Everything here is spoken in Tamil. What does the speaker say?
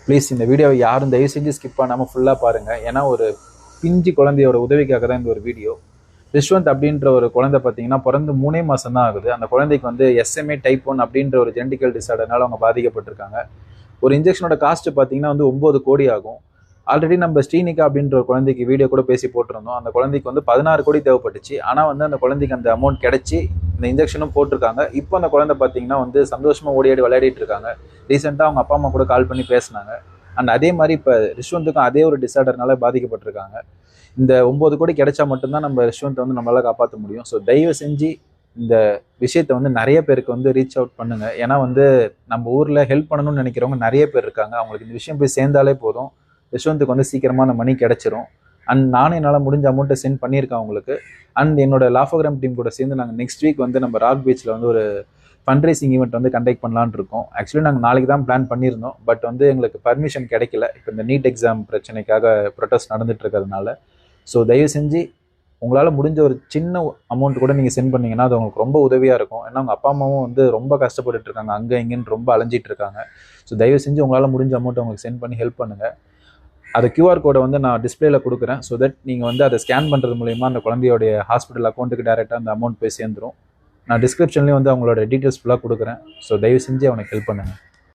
ப்ளீஸ் இந்த வீடியோவை யாரும் தயவு செஞ்சு ஸ்கிப் பண்ணாமல் ஃபுல்லாக பாருங்கள். ஏன்னா ஒரு பிஞ்சு குழந்தையோட உதவிக்காக தான் இந்த ஒரு வீடியோ. ரிஷ்வந்த் அப்படின்ற ஒரு குழந்தை பார்த்தீங்கன்னா பிறந்து 3 மாதம் தான் ஆகுது. அந்த குழந்தைக்கு வந்து SMA type 1 அப்படின்ற ஒரு ஜெனடிக்கல் டிசார்டர்னால அவங்க பாதிக்கப்பட்டிருக்காங்க. ஒரு இன்ஜெக்ஷனோட காஸ்ட் பார்த்தீங்கன்னா வந்து 9 கோடி ஆகும். ஆல்ரெடி நம்ம ஸ்ரீனிகா அப்படின்ற ஒரு குழந்தைக்கு வீடியோ கூட பேசி போட்டிருந்தோம். அந்த குழந்தைக்கு வந்து 16 கோடி தேவைப்பட்டுச்சு. ஆனால் வந்து அந்த குழந்தைக்கு அந்த அமௌண்ட் கிடைச்சி இந்த இன்ஜெக்ஷனும் போட்டிருக்காங்க. இப்போ அந்த குழந்தை பார்த்தீங்கன்னா வந்து சந்தோஷமாக ஓடியாடி விளையாடிட்டு இருக்காங்க. ரீசெண்டாக அவங்க அப்பா அம்மா கூட கால் பண்ணி பேசினாங்க. அண்ட் அதே மாதிரி இப்போ ரிஷ்வந்துக்கும் அதே ஒரு டிசார்டர்னால பாதிக்கப்பட்டிருக்காங்க. இந்த 9 கோடி கிடைச்சா மட்டும்தான் நம்ம ரிஷ்வந்தை வந்து நம்மளால காப்பாற்ற முடியும். ஸோ தயவு செஞ்சு இந்த விஷயத்த வந்து நிறைய பேருக்கு வந்து ரீச் அவுட் பண்ணுங்க. ஏன்னா வந்து நம்ம ஊர்ல ஹெல்ப் பண்ணணும்னு நினைக்கிறவங்க நிறைய பேர் இருக்காங்க. அவங்களுக்கு இந்த விஷயம் போய் சேர்ந்தாலே போதும், ரிஷ்வந்துக்கு வந்து சீக்கிரமா அந்த மணி கிடைச்சிரும். அண்ட் நானும் என்னால் முடிஞ்ச அமௌண்ட்டை சென்ட் பண்ணியிருக்கேன் அவங்களுக்கு. அண்ட் என்னோட லாஃபோகிராம் டீம் கூட சேர்ந்து நாங்கள் நெக்ஸ்ட் வீக் வந்து நம்ம ராக் பீச்சில் வந்து ஒரு ஃபண்ட்ரைசிங் ஈவெண்ட் வந்து கண்டக்ட் பண்ணலான்னு இருக்கோம். ஆக்சுவலி நாங்கள் நாளைக்கு தான் பிளான் பண்ணியிருந்தோம். பட் வந்து எங்களுக்கு பர்மிஷன் கிடைக்கல. இப்போ இந்த நீட் எக்ஸாம் பிரச்சனைக்காக ப்ரொட்டஸ்ட் நடந்துட்டு இருக்கிறதுனால. ஸோ தயவு செஞ்சு உங்களால் முடிஞ்ச ஒரு சின்ன அமௌண்ட் கூட நீங்கள் சென்ட் பண்ணீங்கன்னா அது உங்களுக்கு ரொம்ப உதவியாக இருக்கும். ஏன்னா அவங்க அப்பா அம்மாவும் வந்து ரொம்ப கஷ்டப்பட்டுட்டு இருக்காங்க, அங்கே இங்கேன்னு ரொம்ப அலைஞ்சிட்டு இருக்காங்க. ஸோ தயவு செஞ்சு உங்களால் முடிஞ்ச அமௌண்ட் அவங்களுக்கு சென்ட் பண்ணி ஹெல்ப் பண்ணுங்கள். அதை QR கோடை வந்து நான் டிஸ்பிளேல கொடுக்குறேன். ஸோ தட் நீங்கள் வந்து அதை ஸ்கேன் பண்ணுறது மூலயமா அந்த குழந்தையோடைய ஹாஸ்பிட்டல் அக்கௌண்ட்டுக்கு டேரெக்டாக அந்த அமௌண்ட் போய் சேர்ந்துடும். நான் டிஸ்கிரிப்ஷன்லேயும் வந்து அவங்களோட டீட்டெயில்ஸ் ஃபுல்லாக கொடுக்குறேன். ஸோ தயவு செஞ்சு அவனுக்கு ஹெல்ப் பண்ணுங்கள்.